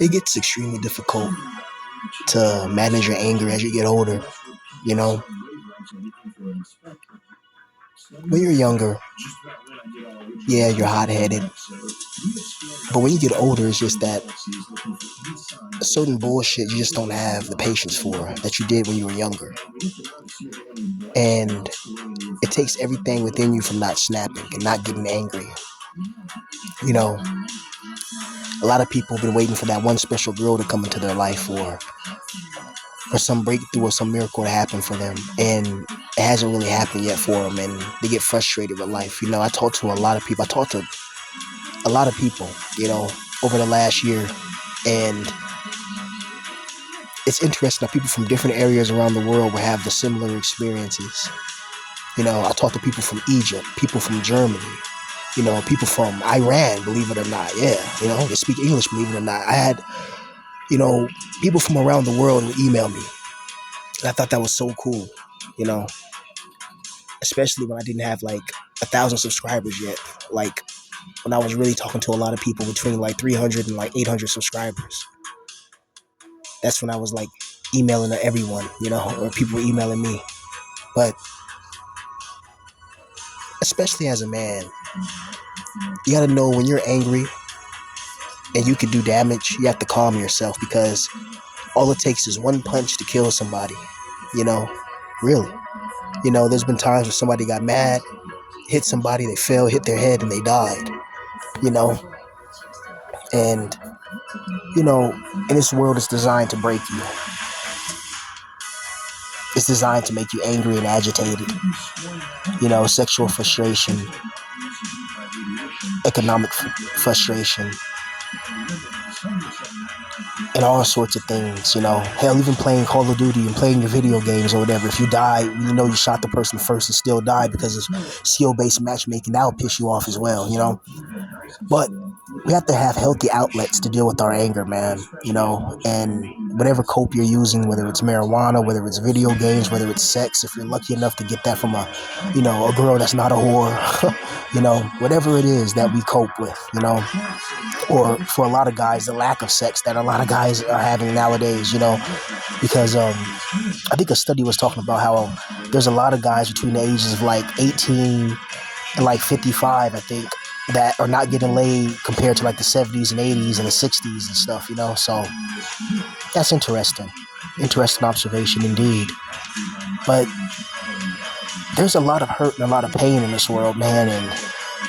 it gets extremely difficult to manage your anger as you get older. You know, when you're younger, yeah, you're hot headed, but when you get older, it's just that certain bullshit you just don't have the patience for that you did when you were younger. And it takes everything within you from not snapping and not getting angry. You know, a lot of people have been waiting for that one special girl to come into their life, or for some breakthrough or some miracle to happen for them, and it hasn't really happened yet for them, and they get frustrated with life. You know, I talked to a lot of people. You know, over the last year, and it's interesting that people from different areas around the world will have the similar experiences. You know, I talked to people from Egypt, people from Germany, you know, people from Iran, believe it or not. Yeah, you know, they speak English, believe it or not. I had, you know, people from around the world who email me. And I thought that was so cool, you know, especially when I didn't have like 1,000 subscribers yet. Like when I was really talking to a lot of people between like 300 and like 800 subscribers. That's when I was like emailing to everyone, you know, or people were emailing me. But especially as a man, you gotta know when you're angry and you can do damage, you have to calm yourself, because all it takes is one punch to kill somebody, you know, really. You know, there's been times where somebody got mad, hit somebody, they fell, hit their head, and they died, you know. And, you know, in this world, it's designed to break you. It's designed to make you angry and agitated. You know, sexual frustration, economic frustration, and all sorts of things, you know. Hell, even playing Call of Duty and playing your video games or whatever. If you die, you know you shot the person first and still died because it's skill-based matchmaking, that'll piss you off as well, you know. But we have to have healthy outlets to deal with our anger, man, you know. And whatever cope you're using, whether it's marijuana, whether it's video games, whether it's sex, if you're lucky enough to get that from a, you know, a girl that's not a whore, you know, whatever it is that we cope with, you know. Or for a lot of guys, the lack of sex that a lot of guys are having nowadays, you know, because I think a study was talking about how there's a lot of guys between the ages of like 18 and like 55, I think, that are not getting laid compared to like the 70s and 80s and the 60s and stuff, you know. So that's interesting observation indeed. But there's a lot of hurt and a lot of pain in this world, man, and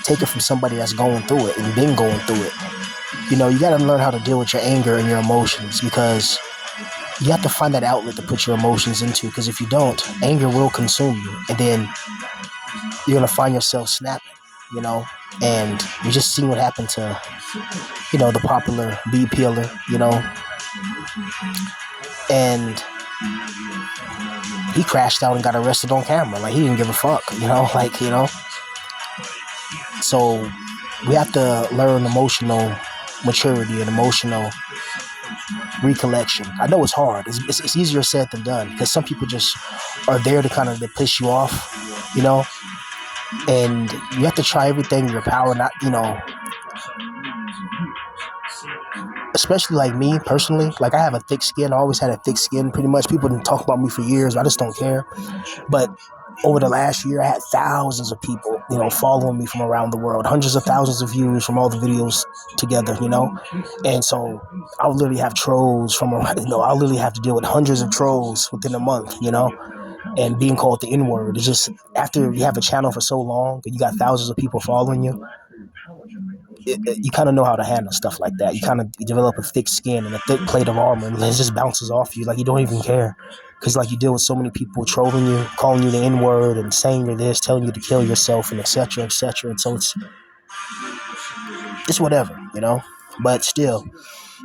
take it from somebody that's going through it and been going through it. You know, you got to learn how to deal with your anger and your emotions, because you have to find that outlet to put your emotions into, because if you don't, anger will consume you, and then you're going to find yourself snapping, you know. And you just see what happened to, you know, the popular bee peeler, you know, and he crashed out and got arrested on camera. Like, he didn't give a fuck, you know, like, you know. So we have to learn emotional maturity and emotional recollection. I know it's hard. It's easier said than done, because some people just are there to kind of to piss you off, you know. And you have to try everything in your power, not, you know, especially like me personally. Like, I have a thick skin. I always had a thick skin, pretty much. People didn't talk about me for years. I just don't care. But over the last year, I had thousands of people, you know, following me from around the world, hundreds of thousands of views from all the videos together, you know. And so I'll literally have trolls from around, you know, I'll literally have to deal with hundreds of trolls within a month, you know. And being called the N-word, it's just, after you have a channel for so long and you got thousands of people following you, you kind of know how to handle stuff like that. You develop a thick skin and a thick plate of armor, and it just bounces off you like you don't even care. Because like you deal with so many people trolling you, calling you the N-word and saying you're this, telling you to kill yourself, and etc., etc. And so it's whatever, you know. But still,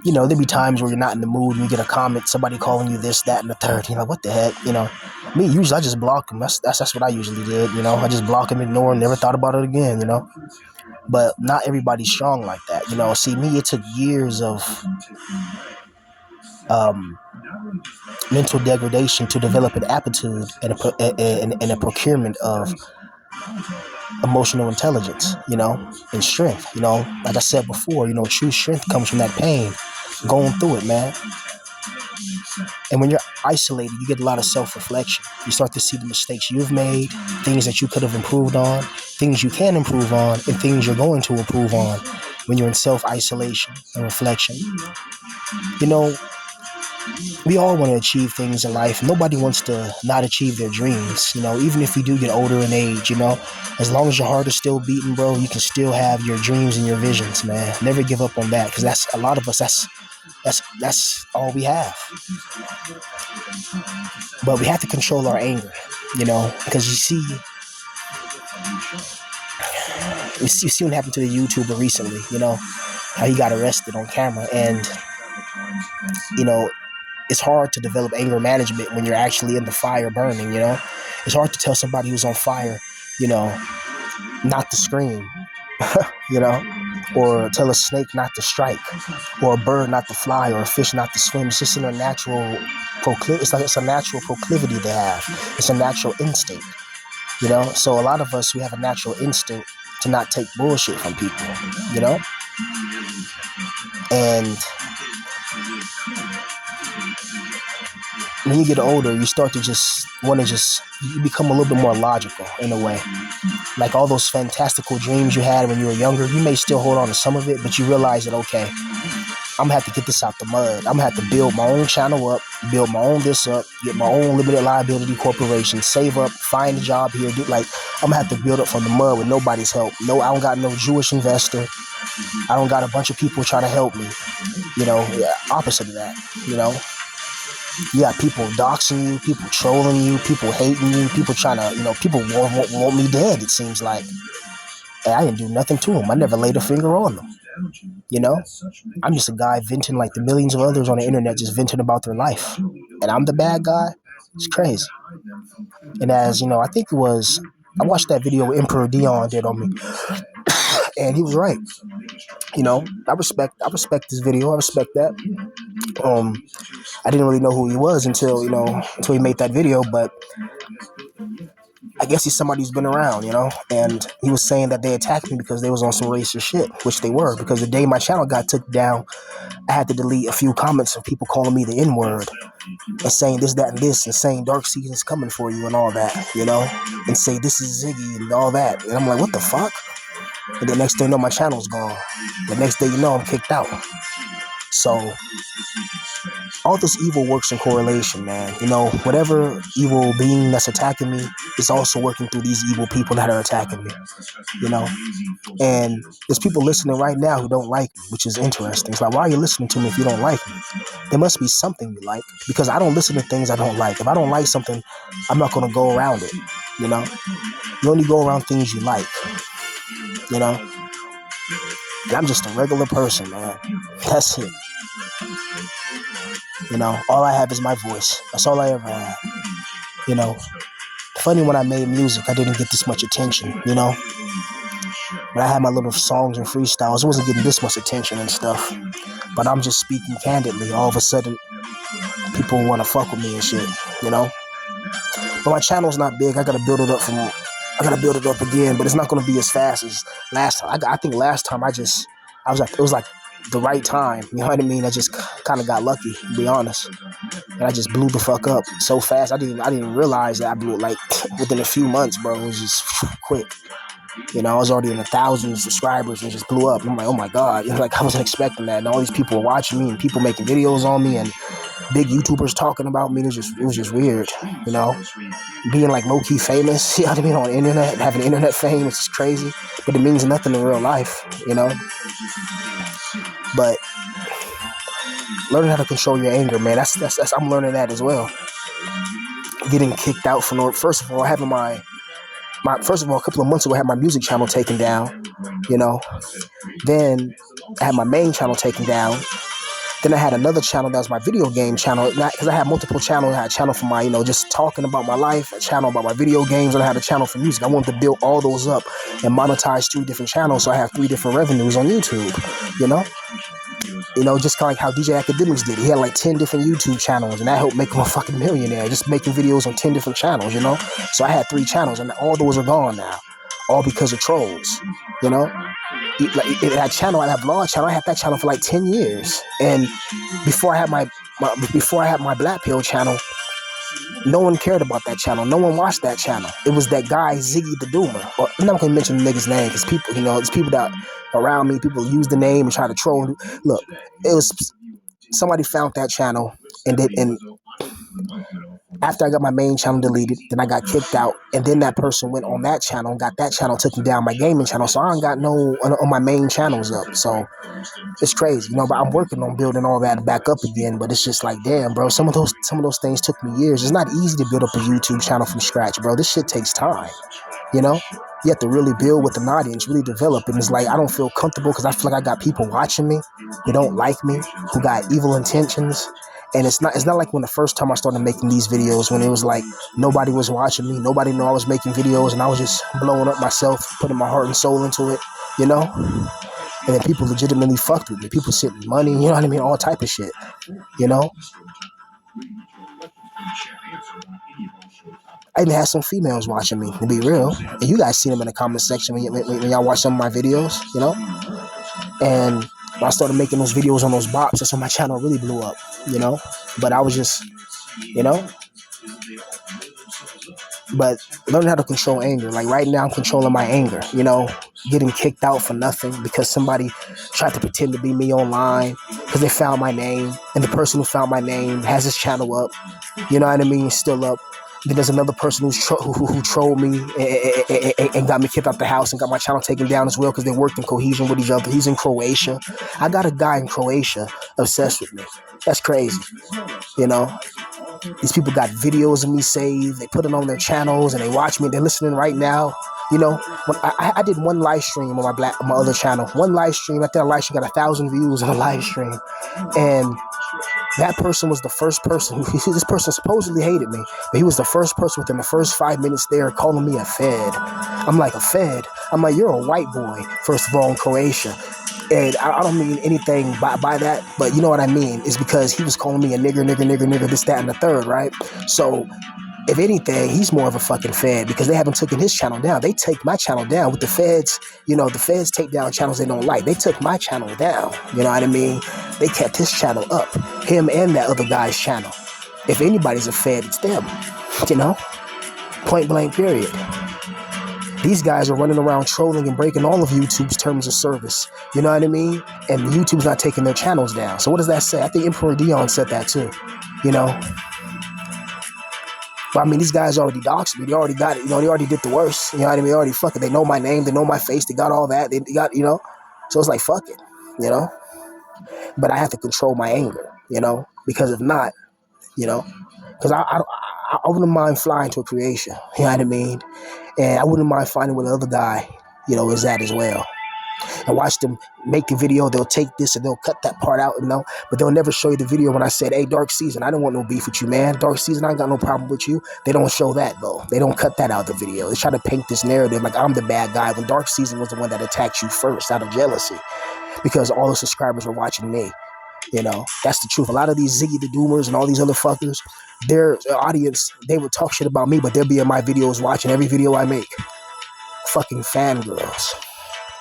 you know, there'll be times where you're not in the mood and you get a comment, somebody calling you this, that, and the third. You're like, what the heck, you know. Me, usually I just block them. That's what I usually did, you know. I just block them, ignore, and never thought about it again, you know. But not everybody's strong like that, you know. See, me, it took years of mental degradation to develop an aptitude and a procurement of emotional intelligence, and strength. Like I said before, true strength comes from that pain, going through it, man. And when you're isolated, you get a lot of self-reflection. You start to see the mistakes you've made, things that you could have improved on, things you can improve on, and things you're going to improve on when you're in self-isolation and reflection. We all want to achieve things in life. Nobody wants to not achieve their dreams. Even if we do get older in age, as long as your heart is still beating, bro, you can still have your dreams and your visions, man. Never give up on that, because that's a lot of us. That's all we have. But we have to control our anger, because you see what happened to the YouTuber recently, how he got arrested on camera. And, it's hard to develop anger management when you're actually in the fire burning, It's hard to tell somebody who's on fire, not to scream, or tell a snake not to strike, or a bird not to fly, or a fish not to swim. It's just in a natural it's a natural proclivity they have. It's a natural instinct, So a lot of us, we have a natural instinct to not take bullshit from people, And when you get older, you start to you become a little bit more logical in a way. Like all those fantastical dreams you had when you were younger, you may still hold on to some of it, but you realize that, okay, I'm gonna have to get this out the mud. I'm gonna have to build my own channel up, build my own this up, get my own limited liability corporation, save up, find a job here, I'm gonna have to build up from the mud with nobody's help. No, I don't got no Jewish investor. I don't got a bunch of people trying to help me. Opposite of that, You got people doxing you, people trolling you, people hating you, people trying to, people want me dead, it seems like. And I didn't do nothing to them. I never laid a finger on them. I'm just a guy venting like the millions of others on the internet, just venting about their life. And I'm the bad guy? It's crazy. And as, I think I watched that video Emperor Dion did on me. And he was right. I respect this video. I respect that. I didn't really know who he was until he made that video, but I guess he's somebody who's been around, and he was saying that they attacked me because they was on some racist shit, which they were, because the day my channel got took down, I had to delete a few comments of people calling me the N-word and saying this, that, and this, and saying Dark Season's coming for you and all that, and say this is Ziggy and all that. And I'm like, what the fuck? And the next thing you know, my channel's gone. The next day you know, I'm kicked out. So all this evil works in correlation, man. Whatever evil being that's attacking me is also working through these evil people that are attacking me, And there's people listening right now who don't like me, which is interesting. It's like, why are you listening to me if you don't like me? There must be something you like, because I don't listen to things I don't like. If I don't like something, I'm not going to go around it, You only go around things you like, And I'm just a regular person, man. That's it. All I have is my voice. That's all I ever had. Funny, when I made music, I didn't get this much attention, But I had my little songs and freestyles. It wasn't getting this much attention and stuff. But I'm just speaking candidly. All of a sudden, people want to fuck with me and shit, But my channel's not big. I gotta build it up again, but it's not gonna be as fast as last time. I think last time it was like the right time, you know what I mean? I just kind of got lucky, to be honest, and I just blew the fuck up so fast. I didn't realize that I blew it like within a few months, bro. It was just quick. I was already in 1,000 subscribers and just blew up. And I'm like, oh my god, like I wasn't expecting that. And all these people were watching me and people making videos on me and big YouTubers talking about me. It was just weird, being like low-key famous, you know what I mean, on the internet, having internet fame. It's just crazy, but it means nothing in real life, But learning how to control your anger, man, that's I'm learning that as well. Getting kicked out from, first of all, having first of all, a couple of months ago, I had my music channel taken down, Then I had my main channel taken down. Then I had another channel that was my video game channel, because I had multiple channels. I had a channel for my, just talking about my life, a channel about my video games, and I had a channel for music. I wanted to build all those up and monetize 3 different channels, so I have 3 different revenues on YouTube, just kind of like how DJ Academics did. He had like 10 different YouTube channels, and that helped make him a fucking millionaire, just making videos on 10 different channels, So I had 3 channels, and all those are gone now. all because of trolls. You know, that channel, I have vlog channel. I had that channel for like 10 years, and before I had my Black Pill channel, no one cared about that channel. No one watched that channel. It was that guy Ziggy the Doomer. Or I'm not gonna mention the nigga's name because people, it's people that around me. People use the name and try to troll. Look, it was somebody found that channel and after I got my main channel deleted, then I got kicked out, and then that person went on that channel and got that channel taken down, my gaming channel. So I don't got no on my main channels up. So it's crazy, but I'm working on building all that back up again. But it's just like, damn, bro, some of those things took me years. It's not easy to build up a YouTube channel from scratch, bro. This shit takes time. You have to really build with an audience, really develop. And it's like, I don't feel comfortable because I feel like I got people watching me who don't like me, who got evil intentions. And it's not like when the first time I started making these videos, when it was like nobody was watching me, nobody knew I was making videos, and I was just blowing up myself, putting my heart and soul into it, And then people legitimately fucked with me. People sent me money, all type of shit, I even had some females watching me, to be real. And you guys seen them in the comment section when y'all watch some of my videos, And when I started making those videos on those bops, that's when my channel really blew up, But I was just, but learning how to control anger. Like right now, I'm controlling my anger, getting kicked out for nothing because somebody tried to pretend to be me online because they found my name, and the person who found my name has his channel up, still up. Then there's another person who trolled me and got me kicked out the house and got my channel taken down as well because they worked in cohesion with each other. He's in Croatia. I got a guy in Croatia obsessed with me. That's crazy, These people got videos of me saved. They put it on their channels and they watch me. They're listening right now. When I did one live stream on my other channel. One live stream. I think a live stream got 1,000 views on a live stream, and that person was the first person. This person supposedly hated me, but he was the first person within the first 5 minutes there calling me a fed. I'm like, a fed? I'm like, you're a white boy, first of all, in Croatia. And I don't mean anything by that, but you know what I mean? It's because he was calling me a nigger, this, that, and the third, right? So if anything, he's more of a fucking fed because they haven't taken his channel down. They take my channel down with the feds. The feds take down channels they don't like. They took my channel down. You know what I mean? They kept his channel up, him and that other guy's channel. If anybody's a fed, it's them, point blank period. These guys are running around trolling and breaking all of YouTube's terms of service. You know what I mean? And YouTube's not taking their channels down. So what does that say? I think Emperor Dion said that too, But I mean, these guys already doxed me. They already got it. They already did the worst. You know what I mean? They already fuck it. They know my name. They know my face. They got all that. They got, So it's like, fuck it, But I have to control my anger, Because if not, because I wouldn't mind flying to a creation. You know what I mean? And I wouldn't mind finding where the other guy, is at as well. And watch them make a video. They'll take this and they'll cut that part out, but they'll never show you the video when I said, hey, Dark Season, I don't want no beef with you, man. Dark Season, I ain't got no problem with you. They don't show that, though. They don't cut that out of the video. They try to paint this narrative like I'm the bad guy when Dark Season was the one that attacked you first out of jealousy because all the subscribers were watching me. That's the truth. A lot of these Ziggy the Doomers and all these other fuckers, their audience, they would talk shit about me, but they'll be in my videos watching every video I make. Fucking fangirls.